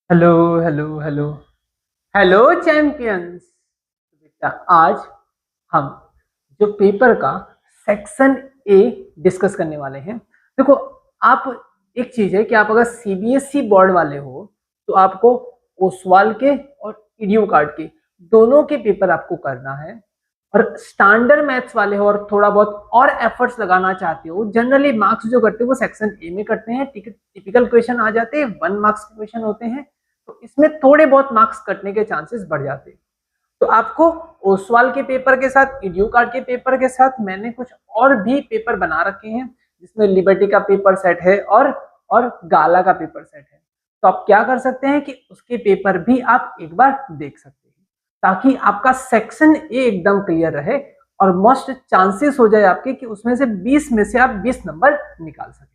Hello hello hello hello champions. बेटा आज हम जो पेपर का सेक्शन ए डिस्कस करने वाले हैं। देखो, आप एक चीज है कि आप अगर सीबीएसई बोर्ड वाले हो तो आपको ओसवाल के और ईडीयू कार्ड के दोनों के पेपर आपको करना है। और स्टैंडर्ड मैथ्स वाले हो और थोड़ा बहुत और एफर्ट्स लगाना चाहते हो, जनरली मार्क्स जो करते हो वो सेक्शन ए में करते हैं। टिपिकल क्वेश्चन आ जाते हैं, 1 मार्क्स के क्वेश्चन होते हैं, तो इसमें थोड़े बहुत मार्क्स कटने के चांसेस बढ़ जाते हैं। तो आपको ओसवाल के पेपर के साथ, ईडीयू कार्ड के पेपर के साथ मैंने कुछ और भी पेपर बना रखे हैं, जिसमें लिबर्टी का पेपर सेट है और गाला का पेपर सेट है। तो आप क्या कर सकते हैं कि उसके पेपर भी आप एक बार देख सकते हैं, ताकि आपका सेक्शन ए एकदम क्लियर रहे और मोस्ट चांसेस हो जाए आपके कि उसमें से 20 में से आप 20 नंबर निकाल सके।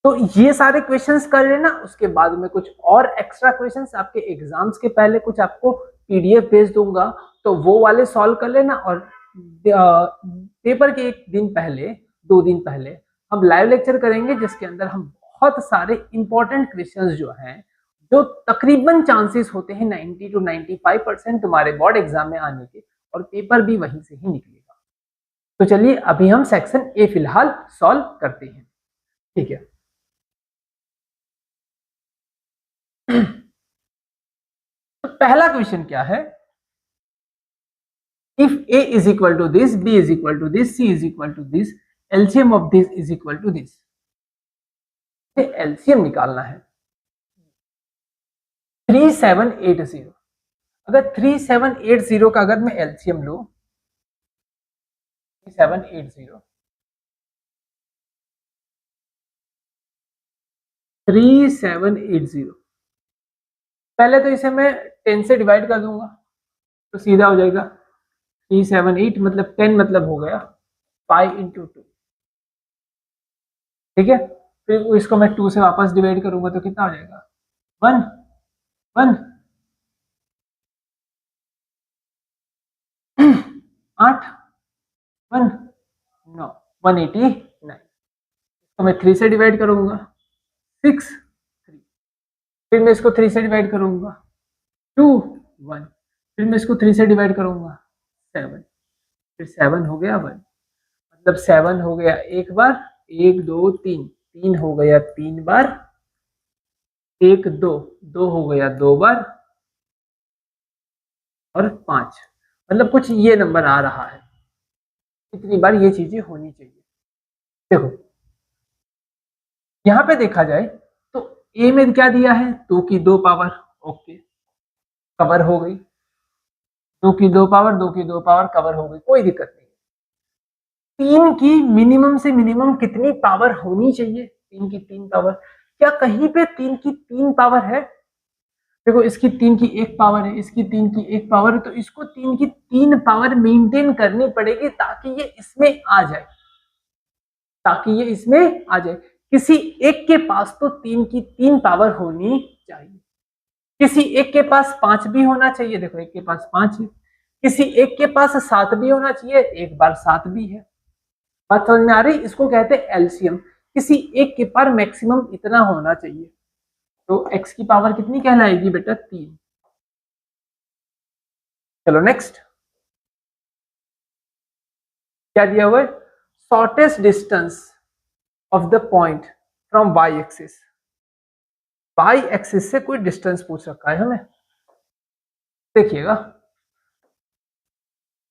तो ये सारे क्वेश्चंस कर लेना, उसके बाद में कुछ और एक्स्ट्रा क्वेश्चंस आपके एग्जाम्स के पहले कुछ आपको पीडीएफ भेज दूंगा, तो वो वाले सॉल्व कर लेना। और पेपर के एक दिन पहले, 2 दिन पहले हम लाइव लेक्चर करेंगे, जिसके अंदर हम बहुत सारे इंपॉर्टेंट क्वेश्चंस जो हैं, जो तकरीबन चांसेस होते हैं 90 to 95% तुम्हारे बोर्ड एग्जाम में आने के, और पेपर भी वहीं से ही निकलेगा। तो चलिए अभी हम सेक्शन ए फिलहाल सॉल्व करते हैं, ठीक है। तो पहला क्वेश्चन क्या है? If a is equal to this, b is equal to this, c is equal to this, LCM of this is equal to this। LCM निकालना है 3780। अगर 3780 का अगर मैं LCM लूं, 3780 3780, पहले तो इसे मैं 10 से डिवाइड कर दूंगा तो सीधा हो जाएगा 378, मतलब 10 मतलब हो गया 5 into 2, ठीक है। फिर इसको मैं 2 से वापस डिवाइड करूंगा तो कितना हो जाएगा 1 1 8 1 9 189। तो मैं 3 से डिवाइड करूंगा 6 3, फिर मैं इसको 3 से डिवाइड करूंगा 2 1, फिर मैं इसको 3 से डिवाइड करूंगा 7, फिर 7 हो गया 1, मतलब 7 हो गया एक बार, 1 2 3, 3 हो गया 3 बार, 1 2, 2 हो गया 2 बार, और 5, मतलब कुछ ये नंबर आ रहा है। इतनी बार ये चीजें होनी चाहिए। देखो यहां पे देखा जाए तो ए में क्या दिया है, 2 की 2 पावर, ओके, कवर हो गई। 2 की 2 पावर, 2 की 2 पावर कवर हो गई, कोई दिक्कत नहीं। 3 की मिनिमम से मिनिमम कितनी पावर होनी चाहिए? 3 की 3 पावर। क्या कहीं पे 3 की 3 पावर है? देखो इसकी 3 की 1 पावर है, इसकी 3 की 1 पावर है, तो इसको 3 की 3 पावर मेंटेन करनी पड़ेगी ताकि ये इसमें आ जाए, ताकि ये इसमें आ जाए। किसी एक के पास तो 3 की 3 पावर होनी चाहिए, किसी एक के पास 5 भी होना चाहिए। देखो एक के पास 5 है, किसी एक के पास 7 भी होना चाहिए, एक बार 7 भी है। बात समझ में आ रही? इसको कहते हैं एलसीएम। किसी एक के पास मैक्सिमम इतना होना चाहिए, तो एक्स की पावर कितनी कहलाएगी बेटा? 3। चलो नेक्स्ट, क्या दिया हुआ है? Shortest distance of the point from Y axis. Y axis से कोई डिस्टेंस पूछ रखा है हमें। देखिएगा,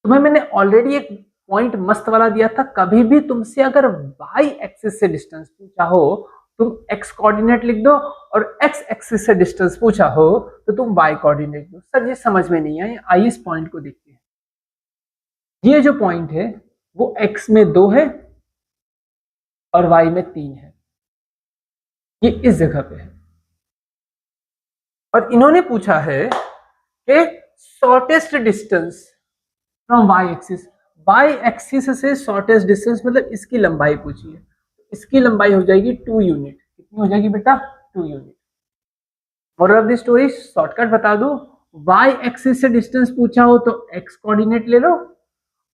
तुम्हें मैंने ऑलरेडी एक पॉइंट मस्त वाला दिया था। कभी भी तुमसे अगर वाई एक्सिस से डिस्टेंस पूछा हो, तुम एक्स कोऑर्डिनेट लिख दो, और एक्स एक्सिस से डिस्टेंस पूछा हो तो तुम वाई कोऑर्डिनेट दो। सर ये समझ में नहीं आया, आइए इस पॉइंट को देखते हैं। ये जो पॉइंट है वो एक्स में 2 है और वाई में 3 है, ये इस जगह पे है। और इन्होंने पूछा है कि shortest distance from Y axis. Y axis से शॉर्टेस्ट डिस्टेंस मतलब इसकी लंबाई पूछी है, इसकी लंबाई हो जाएगी 2 यूनिट। कितनी हो जाएगी बेटा? 2 unit. Moral of the story shortcut बता दो, वाई एक्सिस से डिस्टेंस पूछा हो तो एक्स कोऑर्डिनेट ले लो,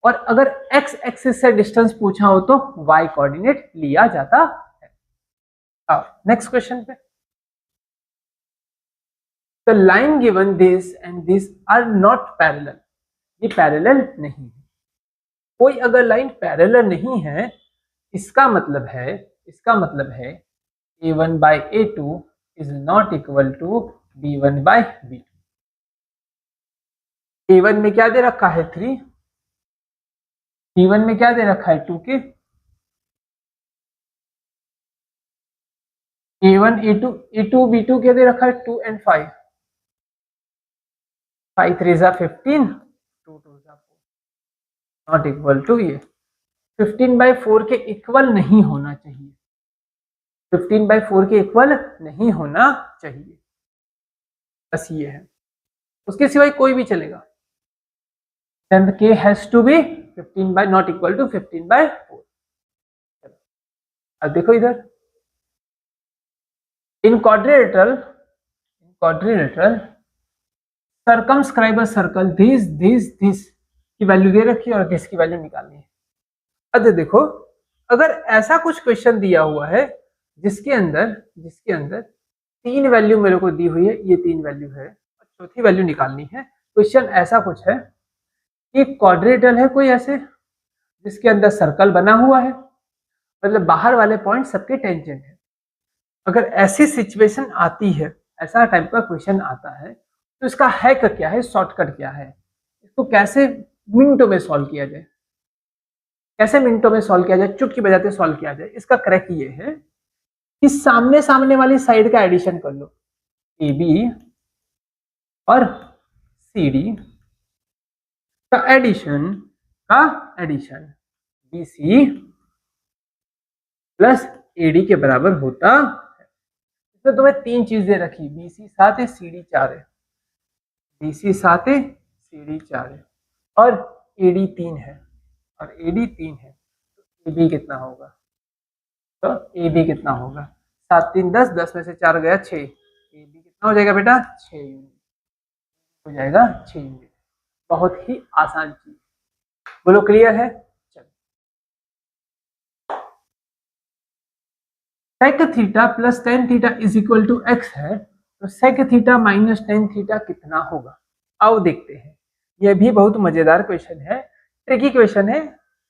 और अगर एक्स एक्सिस से डिस्टेंस पूछा हो तो वाई कोऑर्डिनेट लिया जाता है। अब नेक्स्ट क्वेश्चन पे, the line given this and this are not parallel, ये पैरेलल नहीं है। कोई अगर लाइन पैरेलल नहीं है, इसका मतलब है a1 by a2 is not equal to b1 by b2। a1 में क्या दे रखा है 3, b1 में क्या दे रखा है 2 के, a1 a2 b2 क्या दे रखा है 2 and 5, 5 3 जा 15, 2 2 जा 4, नॉट इक्वल टू ये 15/4 के इक्वल नहीं होना चाहिए, 15/4 के इक्वल नहीं होना चाहिए, बस ये है, उसके सिवाय कोई भी चलेगा। then the k has to be 15 by not equal to 15/4। अब देखो इधर इन quadrilateral circumscribe a circle this की वैल्यू दे रखी है और दिस की वैल्यू निकालनी है। अब देखो अगर ऐसा कुछ क्वेश्चन दिया हुआ है जिसके अंदर 3 वैल्यू मेरे को दी हुई है, ये 3 वैल्यू है और चौथी वैल्यू निकालनी है, क्वेश्चन ऐसा कुछ है कि क्वाड्रेटल है कोई ऐसे जिसके अंदर सर्कल बना हुआ है, मतलब बाहर वाले पॉइंट सबके टेंजेंट है। अगर ऐसी सिचुएशन आती है, ऐसा टाइप का क्वेश्चन आता है, तो इसका हैक क्या है, शॉर्टकट क्या है, इसको कैसे मिनटों में सॉल्व किया जाए, चुटकी बजाते सॉल्व किया जाए। इसका क्रैक ये है कि सामने वाली साइड का एडिशन कर लो, AB और CD का एडिशन BC प्लस AD के बराबर होता है। इसमें तुम्हें 3 चीज दे रखी, BC 7 है, CD 4 है, BC 7 है, CD 4 है और AD 3 है, तो AB कितना होगा, तो AB कितना होगा 7 3 10, 10 में से 4 गया 6, AB कितना हो जाएगा बेटा 6 यूनिट हो जाएगा, 6 यूनिट। बहुत ही आसान चीज, बोलो क्लियर है। चलो sec theta plus tan theta is equal to x है, तो sec theta minus tan theta कितना होगा। आओ देखते हैं, यह भी बहुत मजेदार क्वेश्चन है, ट्रिकी क्वेश्चन है,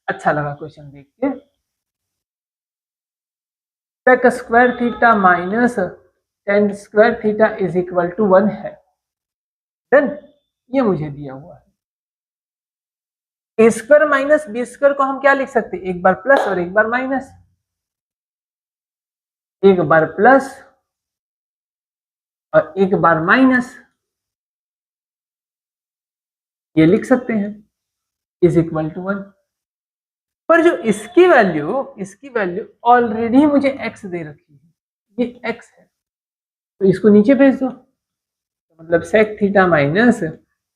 अच्छा लगा क्वेश्चन देख के। sec square theta minus tan square theta is equal to 1 है, देन ये मुझे दिया हुआ है a square minus B square को हम क्या लिख सकते हैं, एक बार प्लस और एक बार माइनस, एक बार प्लस और एक बार माइनस, ये लिख सकते हैं इज इक्वल टू 1। पर जो इसकी वैल्यू ऑलरेडी मुझे x दे रखी है, ये x है, तो इसको नीचे भेज दो, तो मतलब sec theta minus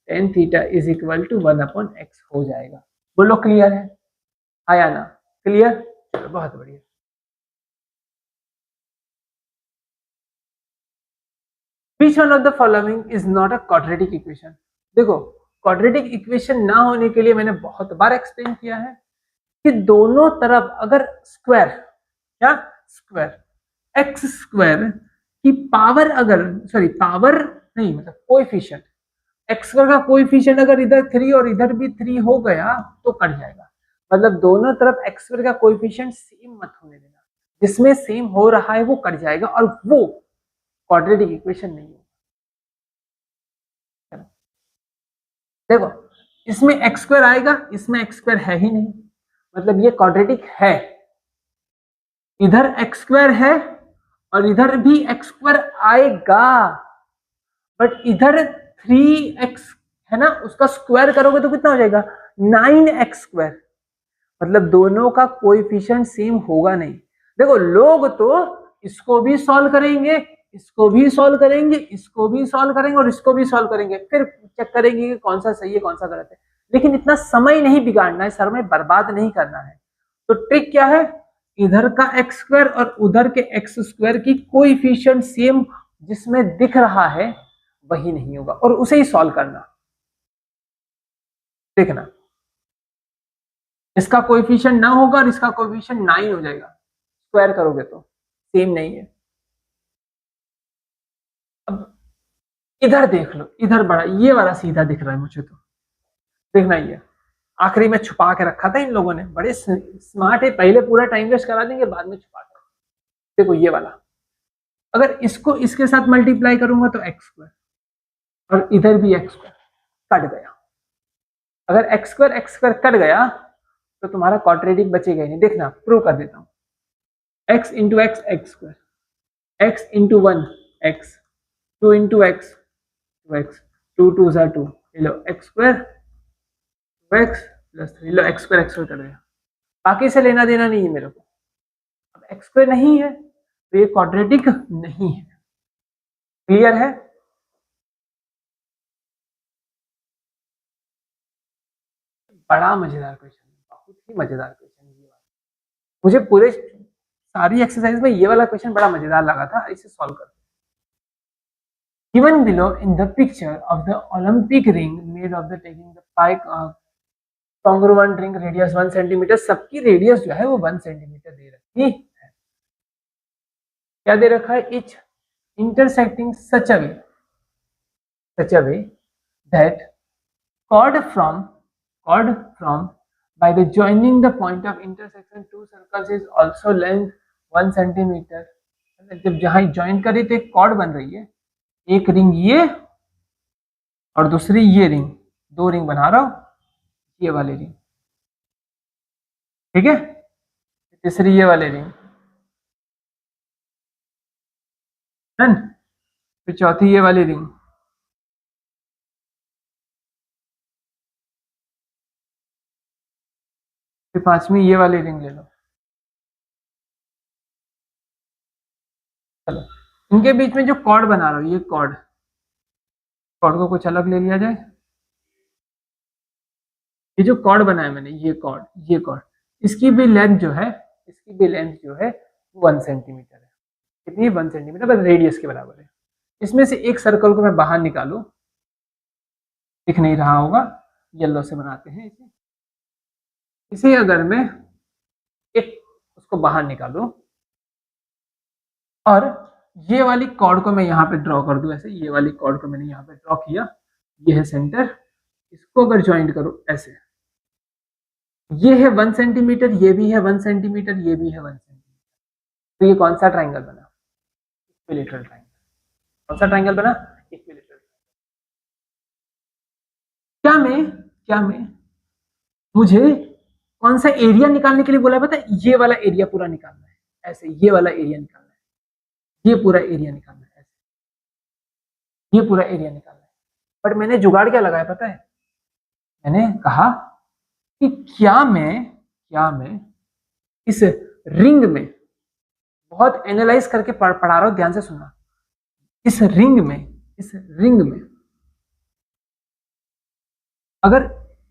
tan theta is equal to 1/x हो जाएगा। बोलो क्लियर है, आया ना, क्लियर, चलो बहुत बढ़िया। Which one of the following is not a quadratic equation। देखो क्वाड्रेटिक इक्वेशन ना होने के लिए मैंने बहुत बार एक्सप्लेन किया है कि दोनों तरफ अगर स्क्वायर एक्स स्क्वायर की पावर पावर नहीं मतलब कोएफिशिएंट, एक्स स्क्वायर का कोएफिशिएंट अगर इधर 3 और इधर भी 3 हो गया तो कट जाएगा, मतलब दोनों तरफ एक्स स्क्वायर का कोएफिशिएंट सेम मत होने देना, जिसमें सेम हो रहा है वो कट जाएगा और वो क्वाड्रेटिक इक्वेशन नहीं होगा। देखो इसमें एक्स स्क्वायर आएगा, इसमें एक्स स्क्वायर है ही नहीं, मतलब ये क्वाड्रेटिक है, इधर एक्स स्क्वायर है और इधर भी एक्स स्क्वायर आएगा, बट इधर 3x है ना, उसका स्क्वायर करोगे तो कितना हो जाएगा 9x स्क्वायर, मतलब दोनों का कोएफिशिएंट सेम होगा नहीं। देखो लोग तो इसको भी सॉल्व करेंगे, इसको भी सॉल्व करेंगे, इसको भी सॉल्व करेंगे और इसको भी सॉल्व करेंगे, फिर चेक करेंगे कि कौन सा सही है कौन सा गलत है, लेकिन इतना समय नहीं बिगाड़ना है, समय बर्बाद नहीं करना है। तो ट्रिक क्या है, इधर का एक्स स्क्वायर और उधर के एक्स स्क्वायर की कोएफिशिएंट सेम जिसमें दिख रहा है वही नहीं होगा और उसे ही सॉल्व करना। देखना इसका कोएफिशिएंट ना होगा और इसका कोएफिशिएंट 9 हो जाएगा, स्क्वायर करोगे तो सेम नहीं है। अब इधर देख लो, इधर बड़ा ये वाला सीधा दिख रहा है मुझे, तो देखना ये आखिरी में छुपा के रखा था इन लोगों ने, बड़े स्मार्ट है, पहले पूरा टाइम वेस्ट करा देंगे, बाद में छुपा कर। देखो ये वाला, अगर इसको इसके साथ मल्टीप्लाई करूंगा तो एक्स स्क्वायर, और इधर भी एक्स स्क्वायर कट गया। अगर एक्स स्क्वायर कट गया तो तुम्हारा क्वाड्रेटिक बचेगा ही नहीं। देखना प्रूव कर देता हूं, x into x x square, x into one x, two into x two x, two two ज़ा टू, लो x square x plus three, लो एक्स स्क्वायर कर दिया। बाकी से लेना देना नहीं है मेरे को। अब एक्स स्क्वायर नहीं है तो ये क्वाड्रेटिक नहीं है। क्लियर है? बड़ा मजेदार क्वेश्चन, बहुत ही मजेदार क्वेश्चन ये वाला। मुझे पूरे सारी एक्सरसाइज में ये वाला क्वेश्चन बड़ा मजेदार लगा था। इसे सॉल्व करते हैं। Given below in the picture of the Olympic ring made of the taking the pi congruent ring radius 1 centimetre, सबकी रेडियस जो है वो 1 सेंटीमीटर दे रखी है। क्या दे रखा है? Each intersecting such a way that chord from by the joining the point of intersection two circles is also length 1 centimetre. जब जहां ज्वाइन करी तो एक कॉर्ड बन रही है, एक रिंग ये और दूसरी ये रिंग, दो रिंग बना रहा हूं, ये वाली रिंग, ठीक है, तीसरी ये वाली रिंग, फिर चौथी ये वाली रिंग, फिर पांचवी ये वाली रिंग ले लो। चलो इनके बीच में जो कॉर्ड बना रहा हूं, ये कॉर्ड को कुछ अलग ले लिया जाए। ये जो कॉर्ड बनाया मैंने, ये कॉर्ड इसकी भी लेंथ जो है 1 सेंटीमीटर है। कितनी? 1 सेंटीमीटर, बस रेडियस के बराबर है। इसमें से एक सर्कल को मैं बाहर निकालू, दिख नहीं रहा होगा, येलो से बनाते हैं इसे अगर मैं एक उसको बाहर निकालू और ये वाली कॉर्ड को मैं यहाँ पे ड्रॉ कर दूं, ऐसे ये वाली कॉर्ड को मैंने यहाँ पे ड्रॉ किया, ये है सेंटर, इसको अगर ज्वाइंट करूं ऐसे, ये है 1 सेंटीमीटर, ये भी है 1 सेंटीमीटर, ये भी है 1 सेंटीमीटर, तो ये कौन सा ट्राइंगल बना? Equilateral triangle. कौन सा ट्राइंगल बना? इक्विलैटरल। क्या मैं मुझे कौन सा एरिया निकालने के लिए बोला? पता है, ये वाला एरिया पूरा निकालना है, ऐसे ये वाला एरिया निकालना है, ये पूरा एरिया निकालना है, ऐसे ये पूरा एरिया निकालना है। बट मैंने जुगाड़ क्या लगाया पता है? मैंने कहा कि क्या मैं इस रिंग में, बहुत एनालाइज करके पढ़ा रहा हूं, ध्यान से सुनना, इस रिंग में अगर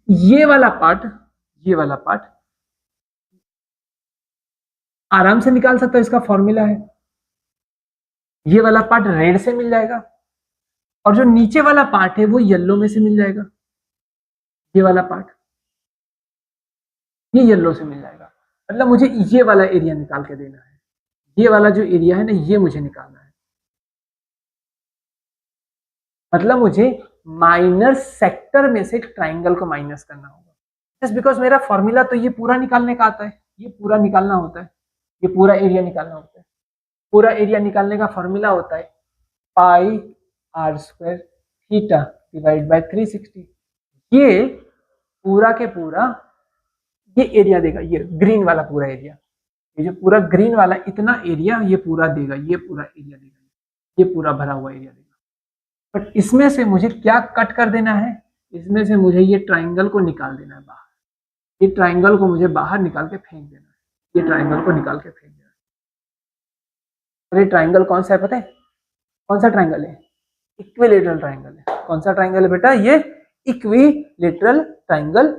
ये वाला पार्ट आराम से निकाल सकता हूं, इसका फॉर्मूला है, ये वाला पार्ट रेड से मिल जाएगा और जो नीचे वाला पार्ट है वो येलो में से मिल जाएगा। ये वाला पार्ट ये येलो से मिल जाएगा, मतलब मुझे ये वाला एरिया निकाल के देना है, ये वाला जो एरिया है ना, ये मुझे निकालना है। मतलब मुझे माइनर सेक्टर में से ट्राइंगल को माइनस करना होगा, जस्ट बिकॉज मेरा फॉर्मूला तो ये पूरा निकालने का आता है, ये पूरा निकालना होता है, ये पूरा एरिया निकालना होता है। पूरा एरिया निकालने का फॉर्मूला होता है pi are square theta divide by 360। ये पूरा के पूरा ये एरिया देगा, ये ग्रीन वाला पूरा एरिया, ये जो पूरा ग्रीन वाला इतना एरिया ये पूरा देगा, ये पूरा एरिया देगा, ये पूरा भरा हुआ एरिया देगा। बट इसमें से मुझे क्या कट कर देना है? इसमें से मुझे ये ट्राइंगल को निकाल देना है बाहर, ये ट्राइंगल को मुझे बाहर निकाल के फेंक देना है, ये ट्राइंगल को निकाल के फेंक देना है। और ये ट्राइंगल कौन सा है पता है? कौन सा ट्राइंगल है? इक्विलैटरल ट्राइंगल है। कौन सा ट्राइंगल है बेटा? ये इक्विलैटरल ट्राइंगल।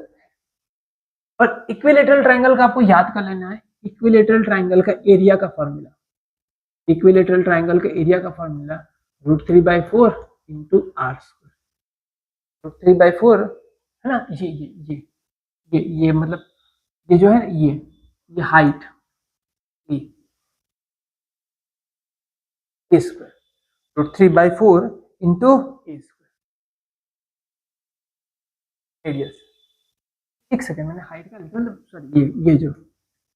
और इक्विलैटरल ट्राइंगल का आपको याद कर लेना है, इक्विलैटरल ट्राइंगल का एरिया का फॉर्मूला, इक्विलैटरल ट्राइंगल का एरिया का फॉर्मूला √3/4 इंटू आर स्क्वायर। √3/4 है ना, ये मतलब ये जो है ना, ये हाइट, ये स्क्वायर, √3/4 इंटू ए स्क्वायर रेडियस। एक सेकेंड, मैंने हाइट का लिखा, मतलब सॉरी ये जो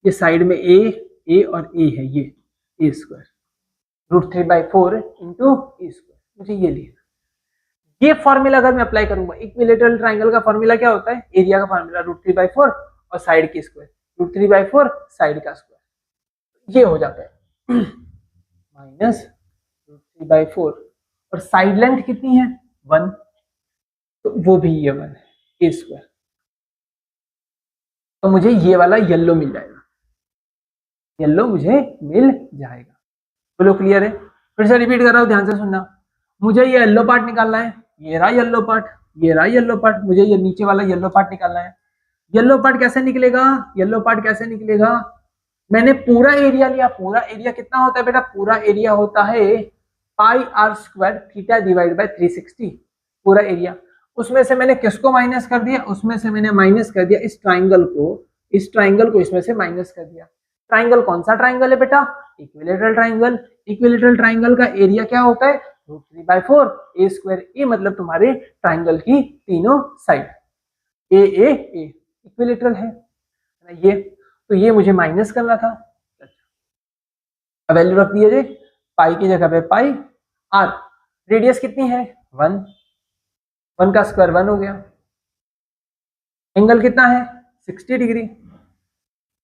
ये साइड में ए और ए है, ये ए स्क्वायर √3/4 इंटू ए स्क्वायर, मुझे ये लिखना। ये फॉर्मूला अगर मैं अप्लाई करूंगा, इक्विलेटरल ट्राइंगल का फॉर्मूला क्या होता है, एरिया का फॉर्मूला √3/4 और साइड की स्क्वायर, √3/4 साइड का स्क्वायर, ये हो जाता है माइनस √3/4 और साइड लेंथ कितनी है 1, तो वो भी ये 1 है ए स्क्वायर, तो मुझे ये वाला येलो मिल जाएगा, येलो मुझे मिल जाएगा। बोलो क्लियर है? फिर से रिपीट कर रहा हूं, ध्यान से सुनना। मुझे ये येलो पार्ट निकालना है, ये रहा येलो पार्ट, ये रहा येलो पार्ट, मुझे ये नीचे वाला येलो पार्ट निकालना है। येलो पार्ट कैसे निकलेगा, येलो पार्ट कैसे निकलेगा, मैंने पूरा एरिया लिया। पूरा एरिया कितना होता है बेटा, पूरा एरिया होता है πr² थीटा डिवाइड बाय 360, पूरा एरिया। उसमें से मैंने किसको माइनस कर दिया, उसमें से मैंने माइनस कर दिया इस ट्राइंगल को, इस ट्राइंगल को इसमें से माइनस कर दिया। ट्राइंगल कौन सा ट्राइंगल है बेटा, इक्विलेटरल ट्राइंगल। इक्विलेटरल ट्राइंगल का एरिया क्या होता है √3/4 ए स्क्वायर, ए मतलब तुम्हारे ट्राइंगल की तीनों साइड, ए इक्विलेटरल है ये, तो ये मुझे माइनस करना था। वैल्यू रख दिया जाए, पाई की जगह पे पाई, आर रेडियस कितनी है 1, 1 का स्क्वायर 1 हो गया। एंगल कितना है 60 डिग्री।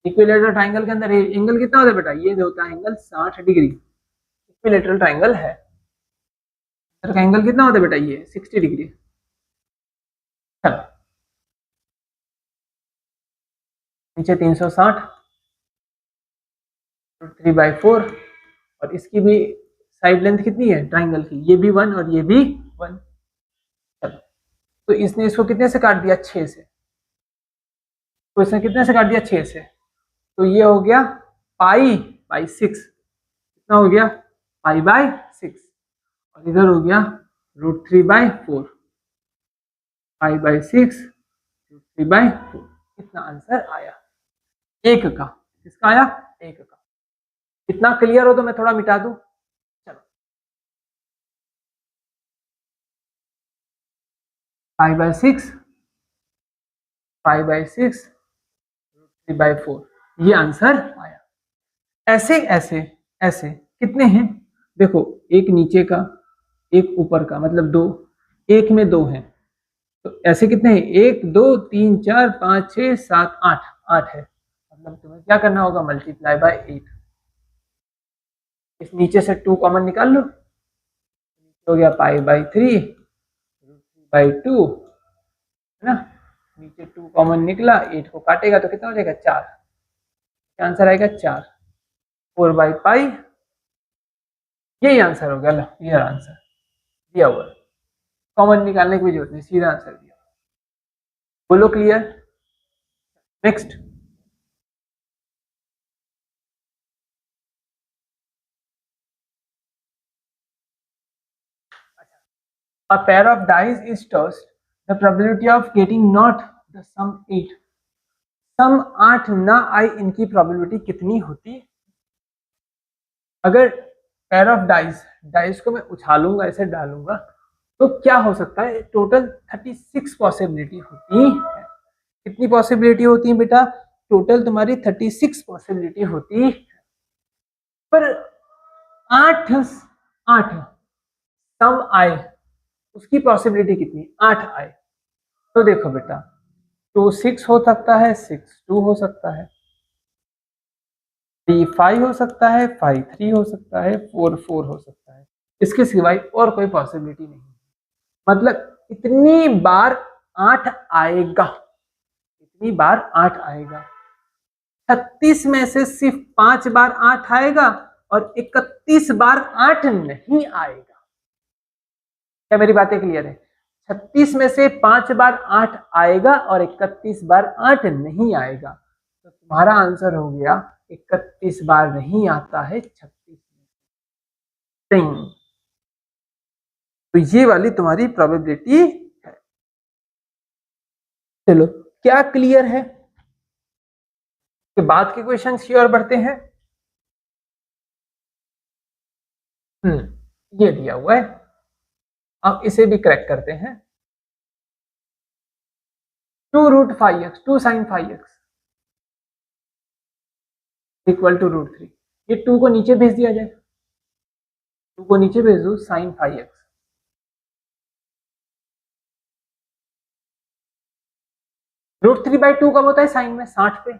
इक्विलेटरल ट्राइंगल के अंदर एंगल कितना होता है बेटा, ये होता है एंगल 60 डिग्री। इक्विलेटरल ट्राइंगल है, का एंगल कितना होता है बेटा, ये 60 डिग्री। चलो नीचे 360 √3/4 और इसकी भी साइड लेंथ कितनी है ट्राइंगल की, ये भी 1 और ये भी 1। चलो तो इसने इसको कितने से काट दिया 6 से, तो इसने कितने से काट दिया 6 से, तो ये हो गया π/6, कितना हो गया π/6 और इधर हो गया √3/4, π/6 √3/4। कितना आंसर आया, एक का। किसका आया, एक का। इतना क्लियर हो तो मैं थोड़ा मिटा दूं। चलो π/6 √3/4, ये आंसर आया। ऐसे ऐसे ऐसे कितने हैं देखो, एक नीचे का एक ऊपर का, मतलब 2, एक में 2 हैं, तो ऐसे कितने हैं 1 2 3 4 5 6 7 8, 8 है। मतलब तुम्हें क्या करना होगा, मल्टीप्लाई बाय 8। इस नीचे से 2 कॉमन निकाल लो, हो गया π/3 √3/2 है ना। नीचे 2 कॉमन निकला, 8 को काटेगा तो कितना हो जाएगा 4, आंसर आएगा 4, 4/π, यही आंसर हो गया। लो ये आंसर दिया हुआ, कॉमन निकालने की भी जरूरत नहीं, सीधा आंसर दिया। बोलो clear? Next, a pair of dice is tossed, the probability of getting not the sum 8, सम 8 ना आए, इनकी प्रोबेबिलिटी कितनी होती है। अगर पेयर ऑफ डाइस, डाइस को मैं उछालूंगा, ऐसे डालूंगा, तो क्या हो सकता है, टोटल 36 पॉसिबिलिटी होती है। कितनी पॉसिबिलिटी होती है बेटा, टोटल तुम्हारी 36 पॉसिबिलिटी होती है, पर 8 सम आए, उसकी पॉसिबिलिटी कितनी, 8 आए। तो देखो बेटा 2 6 हो सकता है, 6 2 हो सकता है, 3 5 हो सकता है, 5 3 हो सकता है, 4 4 हो सकता है, इसके सिवाय और कोई पॉसिबिलिटी नहीं। मतलब इतनी बार 8 आएगा, इतनी बार 8 आएगा। 36 में से सिर्फ 5 बार 8 आएगा और 31 बार 8 नहीं आएगा। क्या मेरी बातें क्लियर है? 36 में से 5 बार 8 आएगा और 31 बार 8 नहीं आएगा, तो तुम्हारा आंसर हो गया 31 बार नहीं आता है 36 में। तो ये वाली तुम्हारी प्रोबेबिलिटी है। चलो क्या क्लियर है? के बाद के क्वेश्चन की ओर बढ़ते हैं। ये दिया हुआ है अब इसे भी करेक्ट करते हैं। 2√5x 2 sin 5x equal to √3। ये 2 को नीचे भेज दिया जाए, 2 को नीचे भेज दो, sin 5x। √3/2 कब होता है साइन में? 60 पे।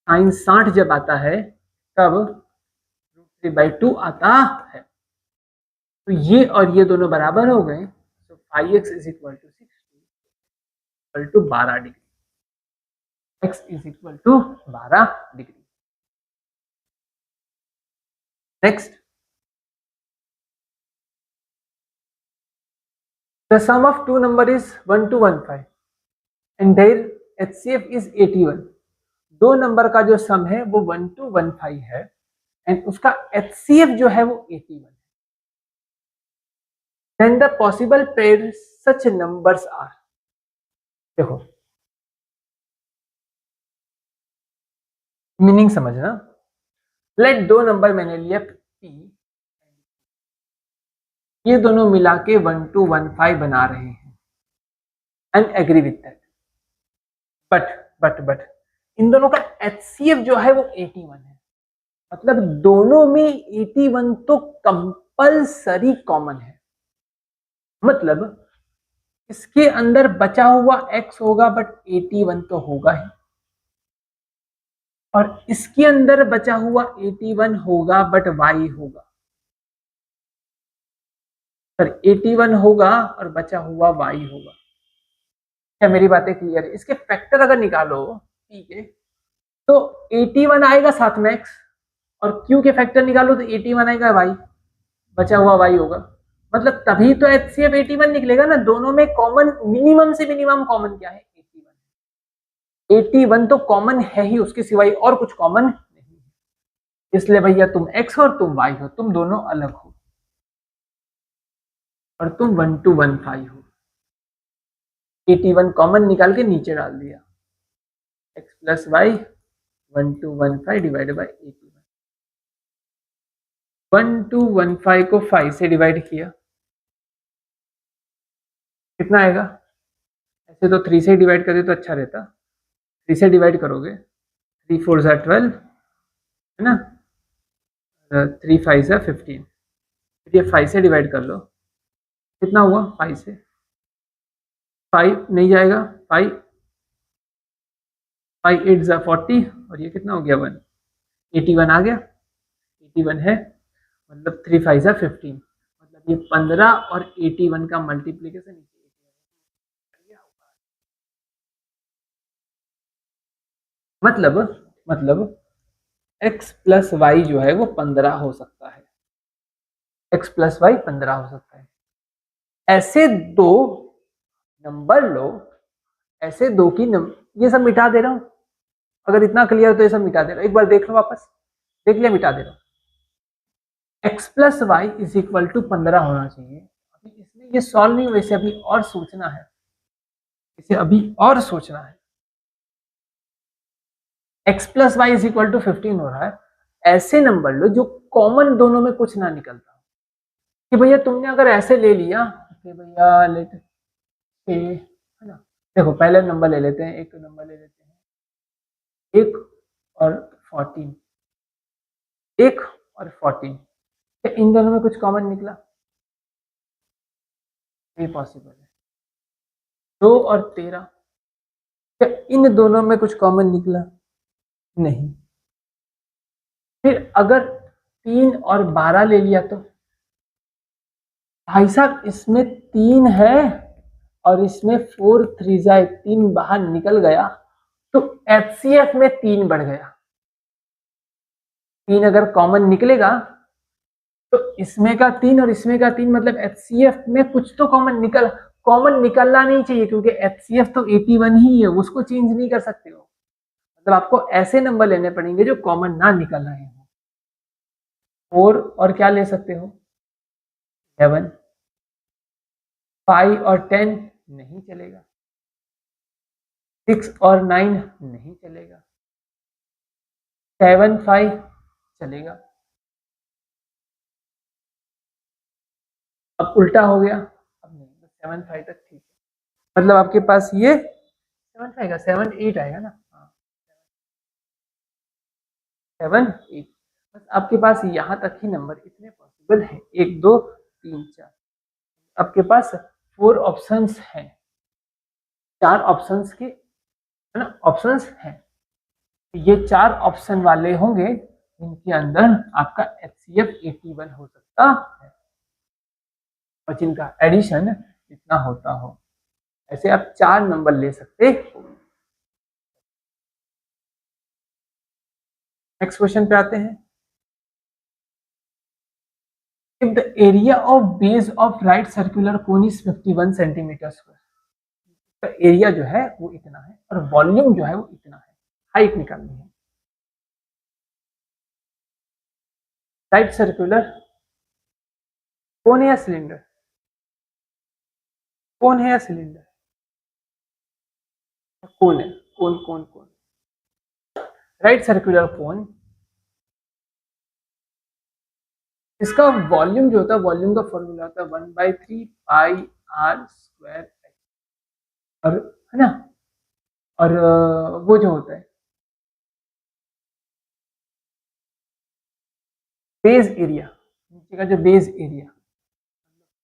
साइन 60 जब आता है तब √3/2 आता है। तो ये और ये दोनों बराबर हो गए, तो 5x is equal to 60 equal to 12 degree. x is equal to 12 degree. Next, the sum of two number is 1 to 15 and their HCF is 81। दो नंबर का जो सम है वो 1 to 15 है एंड उसका HCF जो है वो 81 है। Then the possible pair such numbers are. देखो मीनिंग समझना। लेट दो नंबर मैंने लिया P, ये दोनों मिला के 1 to 15 बना रहे हैं and agree with that. But इन दोनों का HCF जो है वो 81 है। मतलब दोनों में 81 तो कंपलसरी कॉमन है। मतलब इसके अंदर बचा हुआ x होगा बट 81 तो होगा ही, और इसके अंदर बचा हुआ 81 होगा बट y होगा। सर 81 होगा और बचा हुआ y होगा। क्या मेरी बातें क्लियर है? इसके फैक्टर अगर निकालो p के तो 81 आएगा साथ में x, और q के फैक्टर निकालो तो 81 आएगा y, बचा हुआ y होगा। मतलब तभी तो HCF 81 निकलेगा ना। दोनों में कॉमन मिनिमम से मिनिमम कॉमन क्या है? 81। 81 तो कॉमन है ही, उसके सिवाय और कुछ कॉमन नहीं है। इसलिए भैया तुम x और तुम y हो, तुम दोनों अलग हो, और तुम 1 to 15 हो। 81 कॉमन निकाल के नीचे डाल दिया, x plus Y 1 to 15 divide by 81। 1 to 15 को 5 से डिवाइड किया, कितना आएगा? ऐसे तो 3 से डिवाइड करते तो अच्छा रहता, 3 से डिवाइड करोगे 3 4 ज़ा 12 है ना, 3 5 ज़ा 15। ये 5 से डिवाइड कर लो, कितना हुआ? 5 से 5 नहीं जाएगा, 5 5 8 ज़ा 40, और ये कितना हो गया 1, 81 आ गया। 81 है, मतलब 3 5 ज़ा 15, मतलब ये 15 और 81 का मल्टीप्लीकेशन। मतलब x प्लस वाई जो है वो 15 हो सकता है, x प्लस वाई 15 हो सकता है। ऐसे दो नंबर लो, ऐसे दो की ये सब मिटा दे रहा हूं, अगर इतना क्लियर तो ये सब मिटा दे रहा हूं। एक बार देख लो वापस, देख लिया? मिटा दे रहा हूं। x plus Y is equal to 15 होना चाहिए। अभी इसमें ये सॉल्व नहीं हुआ, इसे अभी और सोचना है, इसे अभी और सोचना है। x plus Y is equal to 15 हो रहा है। ऐसे नंबर लो जो कॉमन दोनों में कुछ ना निकलता, कि भैया तुमने अगर ऐसे ले लिया कि भैया लेट के, है ना, देखो पहले नंबर ले लेते हैं, एक नंबर ले लेते हैं 1 और 14, 1 और 14, क्या इन दोनों में कुछ कॉमन निकला? ये पॉसिबल है। 2 और 13, क्या इन दोनों में कुछ कॉमन निकला? नहीं। फिर अगर 3 और 12 ले लिया तो भाई साहब इसमें 3 है और इसमें 4 3 ज़ा 3 बाहर निकल गया, तो HCF में 3 बढ़ गया। 3 अगर कॉमन निकलेगा तो इसमें का 3 और इसमें का 3, मतलब HCF में कुछ तो कॉमन निकलना नहीं चाहिए, क्योंकि HCF तो 81 ही है, उसको चेंज नहीं कर सकते हो। मतलब आपको ऐसे नंबर लेने पड़ेंगे जो कॉमन ना निकल रहे हो। 4 और क्या ले सकते हो? 11, 5 और 10 नहीं चलेगा, 6 और 9 नहीं चलेगा, 7 5 चलेगा, अब उल्टा हो गया, अब नहीं, 7.5 तक ठीक है। मतलब आपके पास ये 7.5 का 7.8 आएगा ना, हाँ 7.8। बस आपके पास यहाँ तक ही नंबर इतने पॉसिबल हैं, 1 2 3 4। आपके पास 4 ऑप्शंस हैं, 4 ऑप्शंस के है ना, ऑप्शंस हैं। ये 4 ऑप्शन वाले होंगे जिनके अंदर आपका HCF 81 हो सकता है और जिनका एडिशन इतना होता हो। ऐसे आप 4 नंबर ले सकते हो। नेक्स्ट क्वेश्चन पे आते हैं। If the area of base of right circular cone is 51 centimetre square, तो एरिया जो है वो इतना है और वॉल्यूम जो है वो इतना है। हाइट निकालनी है। राइट सर्कुलर कोन है या सिलेंडर, कोन है या सिलेंडर, कोन है, कोन कोन कोन। राइट सर्कुलर कोन, इसका वॉल्यूम जो होता है, वॉल्यूम का फॉर्मूला होता है 1/3 पाई आर स्क्वायर, और है ना, और वो जो होता है बेस एरिया, नीचे का जो base area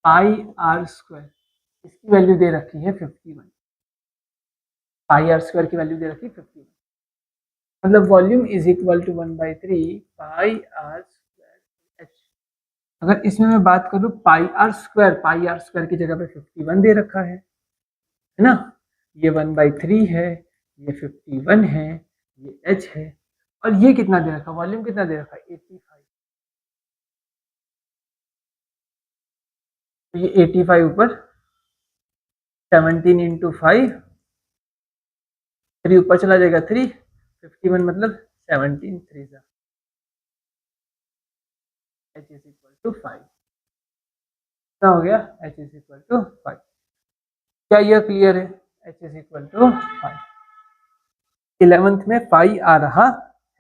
pi are square, इसकी वैल्यू दे रखी है 51। पाई आर स्क्वायर की वैल्यू दे रखी है 51, मतलब volume is equal to 1/3 pi are square H. अगर इसमें मैं बात करूं पाई आर स्क्वायर की जगह पे 51 दे रखा है ना। ये 1/3 है, ये 51 है, ये h है, और ये कितना दे रखा, वॉल्यूम कितना दे रखा है 85। तो ये 85 ऊपर 17 इंटू 5, 3 ऊपर चला जाएगा 3, 51 मतलब 17 3 जा, h इज इक्वल टू 5। क्या हो गया, h इज इक्वल टू 5। क्या यह क्लियर है, h is equal to 5। 11th में 5 आ रहा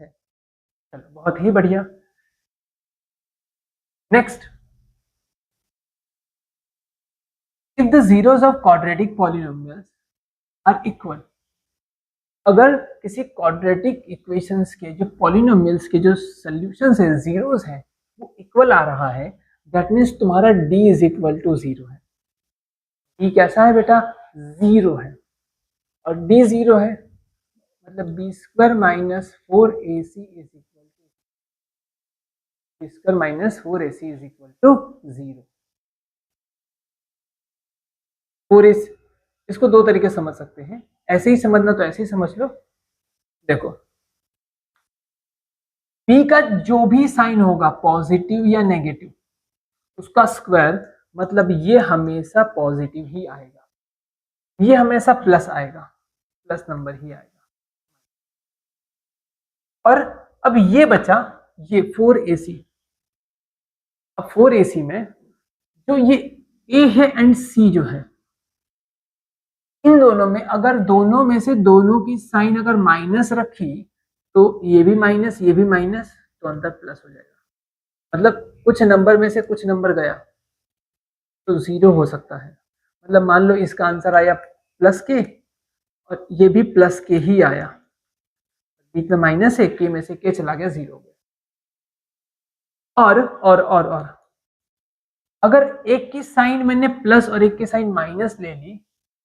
है। चलो बहुत ही बढ़िया। Next, if the zeros of quadratic polynomials are equal, अगर किसी क्वाड्रेटिक इक्वेशंस के जो पॉलिनोमियल्स के जो सॉल्यूशंस है, जीरोस है, वो इक्वल आ रहा है, दैट मीन्स तुम्हारा d इज इक्वल टू 0 है। d कैसा है बेटा, 0 है, और d 0 है मतलब b square minus 4ac is equal to, b square minus 4ac is equal to 0। 4ac, इसको दो तरीके से समझ सकते हैं, ऐसे ही समझना तो ऐसे ही समझ लो। देखो p का जो भी साइन होगा पॉजिटिव या नेगेटिव, उसका स्क्वायर मतलब ये हमेशा पॉजिटिव ही आएगा, ये हमेशा प्लस आएगा, प्लस नंबर ही आएगा। और अब ये बचा ये 4ac, अब 4ac में जो ये a है एंड c जो है, इन दोनों में अगर दोनों में से दोनों की साइन अगर माइनस रखी तो ये भी माइनस ये भी माइनस, तो अंतर प्लस हो जाएगा। मतलब कुछ नंबर में से कुछ नंबर गया तो 0 हो सकता है। मतलब मान लो इसका आंसर आया प्लस के और ये भी प्लस के ही आया, बीच में माइनस है, के में से के चला गया, 0 हो गया। और अगर एक की साइन मैंने प्लस और एक की साइन माइनस ले ली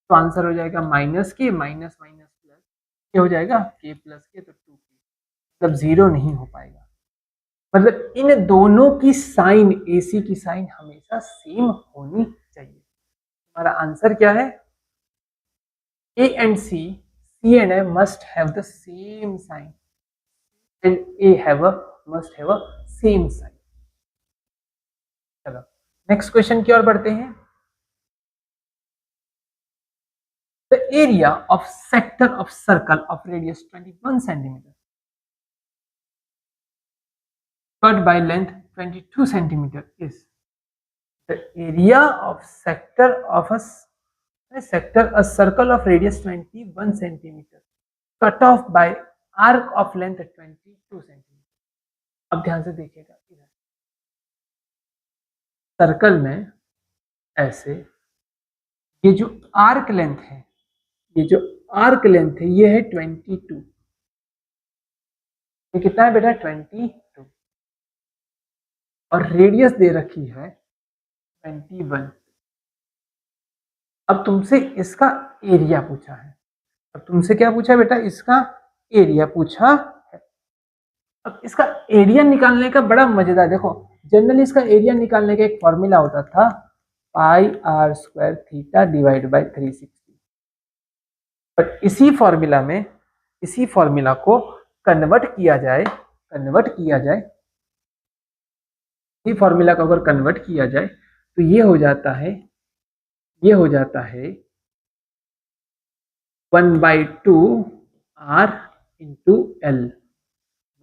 तो आंसर हो जाएगा माइनस के माइनस माइनस प्लस, क्या हो जाएगा के प्लस के, तो 2k, मतलब 0 नहीं हो पाएगा। मतलब इन दोनों की साइन, AC की साइन हमेशा सेम होनी चाहिए। हमारा आंसर क्या है, A and C and A must have the same sign and A must have a same sign। चलो नेक्स्ट क्वेश्चन की ओर बढ़ते हैं। The area of sector of circle of radius 21 centimeter cut by length 22 centimeter is the area of sector of a circle of radius 21 centimeter cut off by arc of length 22 centimeter। अब ध्यान से देखिएगा, इधर circle में ऐसे ये जो arc length है, ये जो आर्क लेंथ है ये है 22, ये कितना है बेटा 22, और रेडियस दे रखी है 21। अब तुमसे इसका एरिया पूछा है, अब तुमसे क्या पूछा है बेटा, इसका एरिया पूछा है। अब इसका एरिया निकालने का बड़ा मजेदार, देखो जनरली इसका एरिया निकालने का एक फॉर्मूला होता था pi are square theta divide by 360, but इसी फॉर्मूला में, इसी फॉर्मूला को कन्वर्ट किया जाए, इसी फॉर्मूला को अगर कन्वर्ट किया जाए तो ये हो जाता है 1/2 r into L,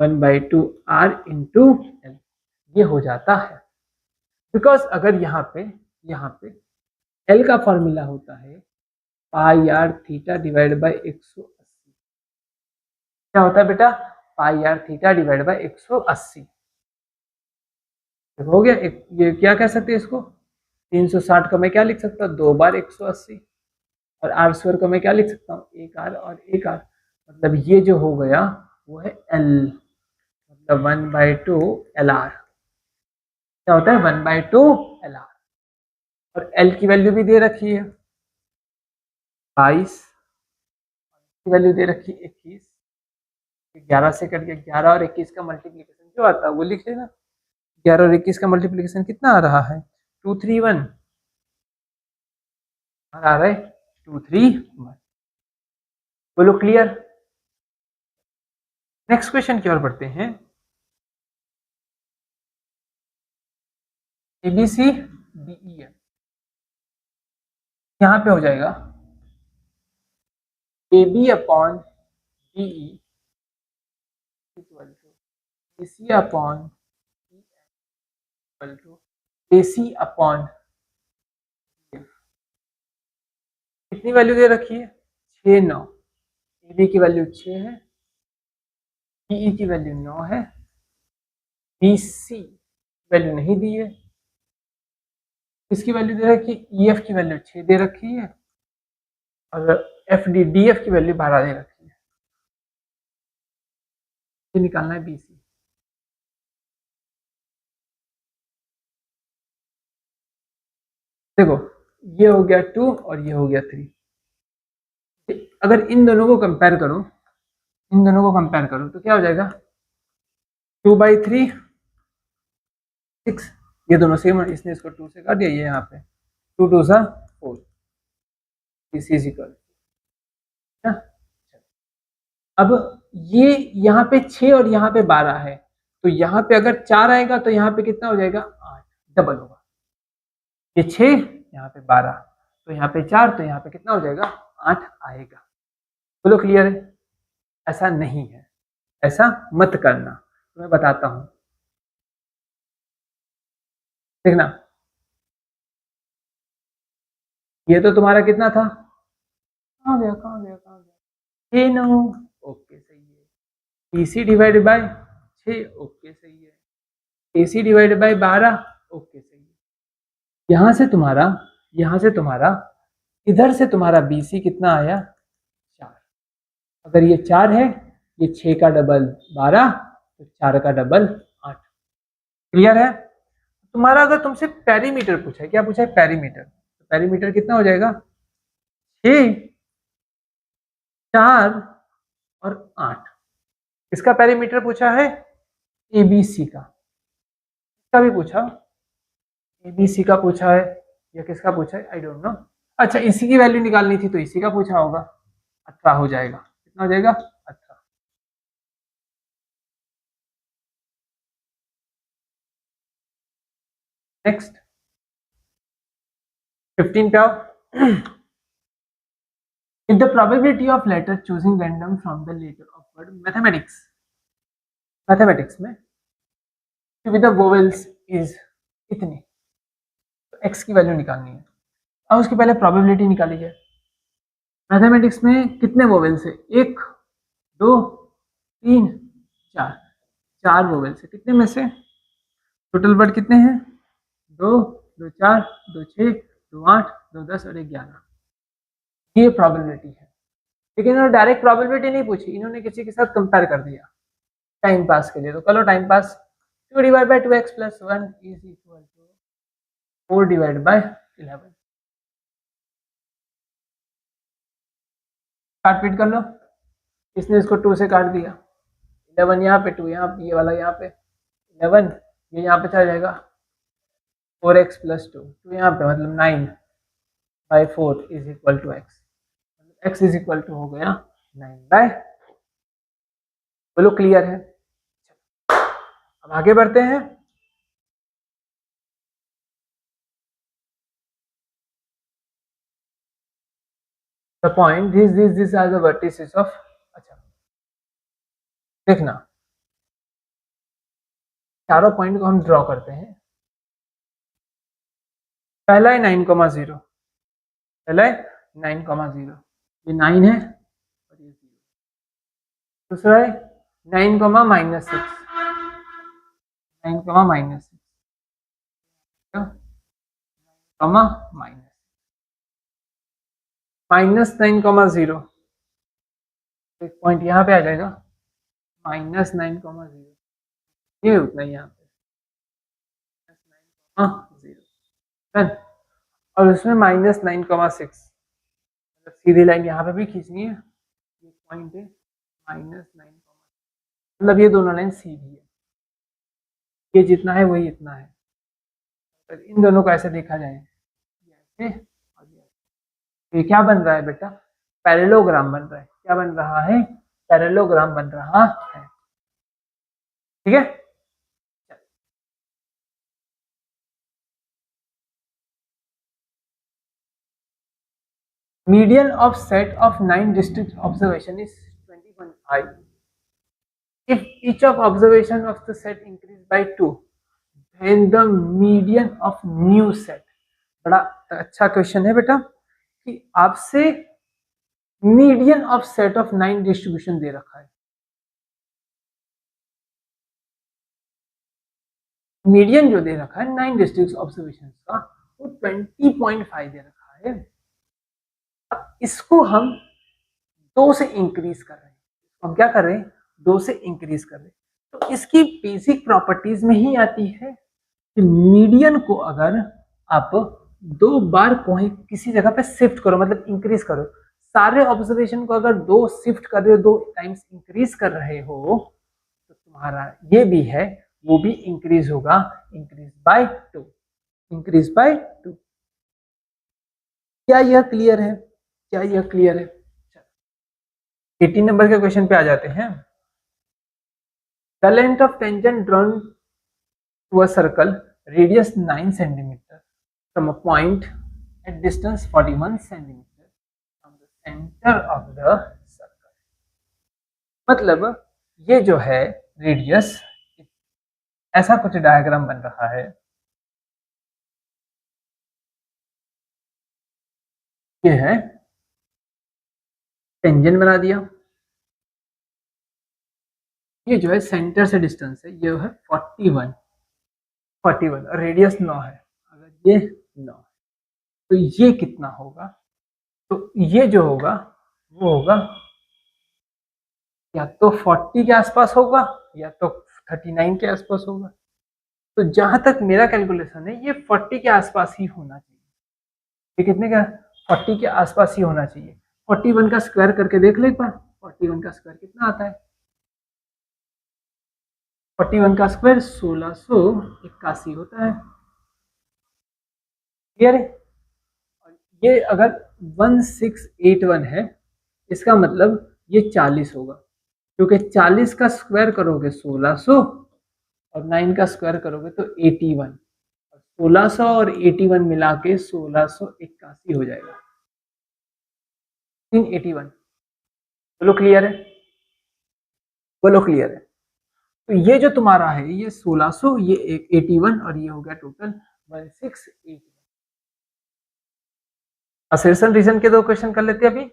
1/2 r into L, ये हो जाता है। बिकॉज अगर यहाँ पे एल का फॉर्मूला होता है pi are theta divide bye 180, क्या होता है बेटा, पाई आर थीटा डिवाइड बाय 180, हो गया। ये क्या कह सकते हैं इसको, 360 को मैं क्या लिख सकता हूँ, 2 बार 180, और आर स्क्वायर को मैं क्या लिख सकता हूँ, 1 आर और 1 आर, मतलब ये जो हो गया वो है एल, मतलब 1/2 एल आर, क्या होता है 1/2 एल आर, और एल की वैल्यू भी दे रखी है 22, की वैल्यू दे रखी 21, 11 से कट गया 11 और 21 का मल्टीप्लीकेशन जो आता है वो लिख लेना, 11 और 21 का मल्टीप्लीकेशन कितना आ रहा है 231, आ रहा है 231। बोलो क्लियर। नेक्स्ट क्वेश्चन की ओर बढ़ते हैं। ABC DE यहां पे हो जाएगा AB upon DE equal to AC upon equal to AC upon, कितनी वैल्यू दे रखी है 6 9, AB की वैल्यू 6 है, DE की वैल्यू 9 है, BC वैल्यू नहीं दी है, इसकी वैल्यू दे रखी है, EF की वैल्यू 6 दे रखी है, और DF की वैल्यू 12 दे रखी है। ये निकालना है BC। देखो ये हो गया 2 और ये हो गया 3, अगर इन दोनों को कंपेयर करो, तो क्या हो जाएगा 2/3 6, ये दोनों सेम है, इसने इसको 2 से काट दिया, ये यहाँ पे 2 2 सा 4, दिस इज इक्वल। अब ये यहाँ पे 6 और यहाँ पे 12 है, तो यहाँ पे अगर 4 आएगा तो यहाँ पे कितना हो जाएगा 8, डबल होगा, ये 6 यहाँ पे 12, तो यहाँ पे 4, तो यहाँ पे कितना हो जाएगा 8 आएगा। बोलो क्लियर है। ऐसा नहीं है, ऐसा मत करना, तो मैं बताता हूं, देखना ये तो तुम्हारा कितना था, कहाँ गया 6 9, ओके सही है, BC डिवाइड बाय 6, ओके सही है, AC डिवाइड बाय 12, ओके सही है। यहां से तुम्हारा इधर से तुम्हारा BC कितना आया 4, अगर ये 4 है, ये 6 का डबल 12, तो 4 का डबल 8, क्लियर है। तुम्हारा अगर तुमसे पेरीमीटर पूछा है, क्या पूछा है पेरीमीटर, तो पेरीमीटर कितना हो जाएगा 6 4 और 8, इसका पेरीमीटर पूछा है ABC का, इसका भी पूछा, ABC का पूछा है या किसका पूछा है आई डोंट नो। अच्छा इसी की वैल्यू निकालनी थी तो इसी का पूछा होगा, 18 हो जाएगा, कितना हो जाएगा 18। नेक्स्ट 15 पे आओ। If the probability of letter choosing random from the letter of word mathematics में with the vowels is इतनी, तो x की वैल्यू निकालनी है। अब उसकी पहले प्रोबेबिलिटी निकाली जाए। मैथमेटिक्स में कितने वोवेल्स है, 1 2 3 4, 4 वोवेल्स है, कितने में से टोटल वर्ड कितने हैं 2 2 4 2 6 2 8, 2 10 और 1 11, ये प्रोबेबिलिटी है। लेकिन इन्होंने डायरेक्ट प्रोबेबिलिटी नहीं पूछी, इन्होंने किसी के साथ कंपेयर कर दिया टाइम पास के लिए। तो चलो time pass 2 divide by 2x plus 1 is equal to 4 divide by 11। काट पीट कर लो, इसने इसको 2 से काट दिया, 11 यहाँ पे, 2 यहाँ पे, ये वाला यहाँ पे 11, ये यहाँ पे चला जाएगा 4x प्लस 2, 2 यहाँ पे मतलब 9 by 4 is equal to x, x is equal to हो गया 9 बाय। बोलो क्लियर है। अब आगे बढ़ते हैं। The point these are the vertices of, अच्छा देखना, चारों पॉइंट को हम ड्रॉ करते हैं। पहला है 9,0, पहला है 9,0, ये 9 है और ये 0। दूसरा है 9, -6, 9, -6, -9,0, एक पॉइंट यहाँ पे आ जाएगा -9,0, ये उतना ही यहाँ पे 9,0, और उसमें -9,6, सीधी लाइन यहाँ पे भी खींचनी है, ये पॉइंट है -9, मतलब ये दोनों लाइन सीधी है, ये जितना है वही इतना है। तो इन दोनों को ऐसे देखा जाए, ऐसे और ये क्या बन रहा है बेटा, पैरेललोग्राम बन रहा है। क्या बन रहा है, पैरेललोग्राम बन रहा है। ठीक है, median of set of 9 distinct observation is 20.5. If each of observation of the set increase by 2, then the median of new set। बड़ा अच्छा क्वेश्चन है बेटा कि आपसे median of set of 9 distribution दे रखा है। मीडियन जो दे रखा है 9 डिस्ट्रिक्ट ऑब्जर्वेशन का, वो 20.5 दे रखा है। अब इसको हम 2 से इंक्रीज कर रहे हैं, हम क्या कर रहे हैं, 2 से इंक्रीज कर रहे हैं। तो इसकी बेसिक प्रॉपर्टीज में ही आती है कि मीडियन को अगर आप 2 बार किसी जगह पे शिफ्ट करो, मतलब इंक्रीज करो, सारे ऑब्जर्वेशन को अगर 2 शिफ्ट कर रहे हो, 2 टाइम्स इंक्रीज कर रहे हो, तो तुम्हारा ये भी है वो भी इंक्रीज होगा, इंक्रीज बाय 2, इंक्रीज बाय 2। क्या यह क्लियर है, क्या यह क्लियर है। 18 नंबर के क्वेश्चन पे आ जाते हैं। The length of tangent drawn to a circle radius 9 centimetre from a point at distance 41 centimetre from the centre of the circle. मतलब ये जो है रेडियस, ऐसा कुछ डायग्राम बन रहा है, ये है टेंजेंट बना दिया, ये जो है सेंटर से डिस्टेंस है, ये है 41 और रेडियस 9 है। अगर ये 9 है तो ये कितना होगा, तो ये जो होगा वो होगा या तो 40 के आसपास होगा या तो 39 के आसपास होगा। तो जहां तक मेरा कैलकुलेशन है ये 40 के आसपास ही होना चाहिए। ये कितने का, 40 के आसपास ही होना चाहिए। 41 का स्क्वायर करके देख लो एक बार, 41 का स्क्वायर कितना आता है, 41 का स्क्वायर 1681 होता है। क्लियर है। ये अगर 1681 है, इसका मतलब ये 40 होगा, क्योंकि 40 का स्क्वायर करोगे 1600 और 9 का स्क्वायर करोगे तो 81, 1600 और 81 मिला के 1681 हो जाएगा, 381। बोलो क्लियर है, बोलो क्लियर है। तो ये जो तुम्हारा है ये 1600, ये 81 और ये हो गया टोटल 1681। असर्शन रीजन के 2 क्वेश्चन कर लेते हैं अभी।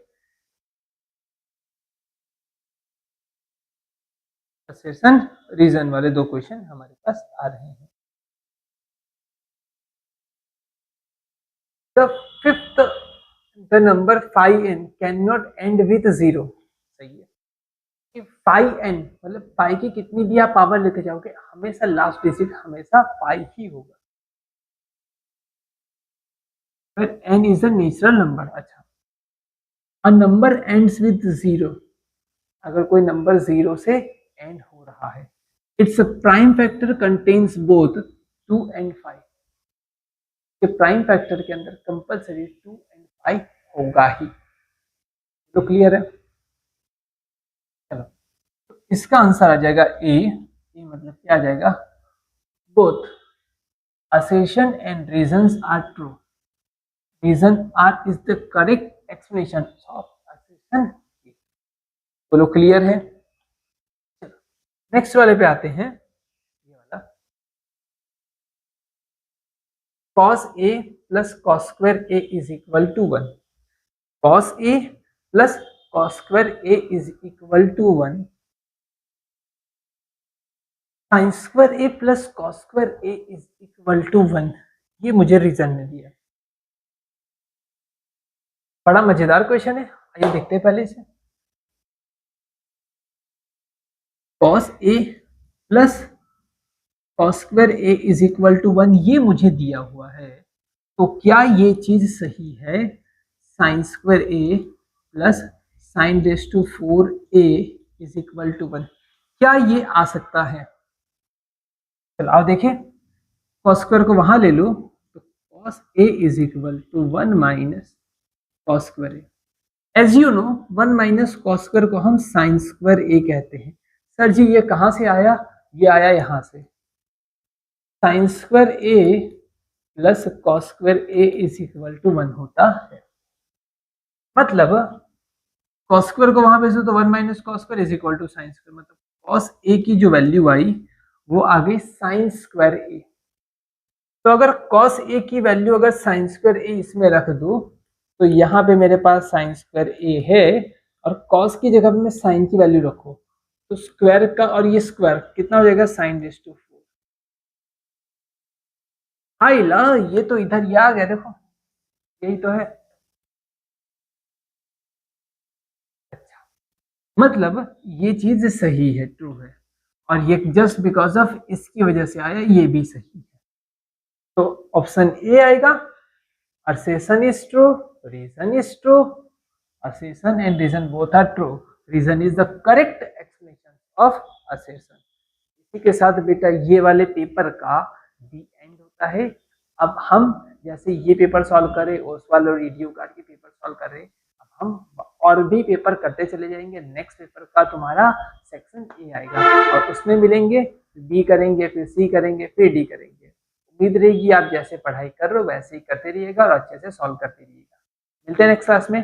असर्शन रीजन वाले 2 क्वेश्चन हमारे पास आ रहे हैं। The fifth the number 5n can not and with 0। सही है कि 5n मतलब पाई की कितनी भी आप पावर लेते जाओगे हमेशा लास्ट डिजिट हमेशा पाई ही होगा। फिर n is a natural number. अच्छा, अ नंबर एंड्स विथ 0, अगर कोई नंबर 0 से एंड हो रहा है, its prime factor contains both 2 and 5, कि प्राइम फैक्टर के अंदर कंपलसरी 2 एंड 5 होगा ही। तो क्लियर है? चलो, तो इसका आंसर आ जाएगा ए। ये मतलब क्या आ जाएगा? Both assertion and reasons are true. Reason R is the correct explanation of assertion A। बोलो क्लियर है? नेक्स्ट वाले पे आते हैं, ये वाला cos A plus cos square A is equal to 1। cos A plus cos square A is equal to 1। sin square A plus cos square A is equal to 1। ये मुझे रीजन ने दिया। बड़ा मजेदार क्वेश्चन है, आइए देखते हैं पहले इसे। cos A plus cos square A is equal to 1 ये मुझे दिया हुआ है, तो क्या ये चीज सही है? Sine square A plus sine raise to 4A is equal to 1, क्या ये आ सकता है? चलो आओ देखें, cos स्क्वायर को वहां ले लो तो cos A is equal to 1 minus cos square A। As you know 1 minus cos square को हम साइन स्क्वायर ए कहते हैं। सर जी ये कहां से आया? ये आया यहां से, sine square A plus cos square A is equal to 1 होता है। मतलब कॉस स्क्वायर को वहां भेजो तो 1 minus cos square is equal to sine square, मतलब कॉस ए की जो वैल्यू आई वो आ गई साइन स्क्वायर ए। तो अगर कॉस ए की वैल्यू अगर साइन स्क्वायर ए इसमें रख दो तो यहाँ पे मेरे पास साइन स्क्वायर ए है, और कॉस की जगह पे मैं साइन की वैल्यू रखो तो स्क्वायर का और ये स्क्वायर कितना हो जाएगा? Sine raise to 4। हाई ला, ये तो इधर ये आ गया, देखो यही तो है। अच्छा, मतलब ये चीज सही है, ट्रू है, और ये जस्ट बिकॉज ऑफ इसकी वजह से आया, ये भी सही है। तो ऑप्शन ए आएगा, assertion is true, reason is true, assertion and reason both are true, reason is the correct explanation of assertion। इसी के साथ बेटा ये वाले पेपर का दी एंड होता है। अब हम जैसे ये पेपर सॉल्व करें, उस वाले रीडियो कार्ड के पेपर सॉल्व कर रहे, अब हम और भी पेपर करते चले जाएंगे। नेक्स्ट पेपर का तुम्हारा सेक्शन ए आएगा और उसमें मिलेंगे, बी करेंगे, फिर सी करेंगे, फिर डी करेंगे। उम्मीद रहेगी आप जैसे पढ़ाई कर रहे हो वैसे ही करते रहिएगा और अच्छे से सॉल्व करते रहिएगा। मिलते हैं नेक्स्ट क्लास में।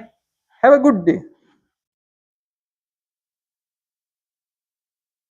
Have a good day.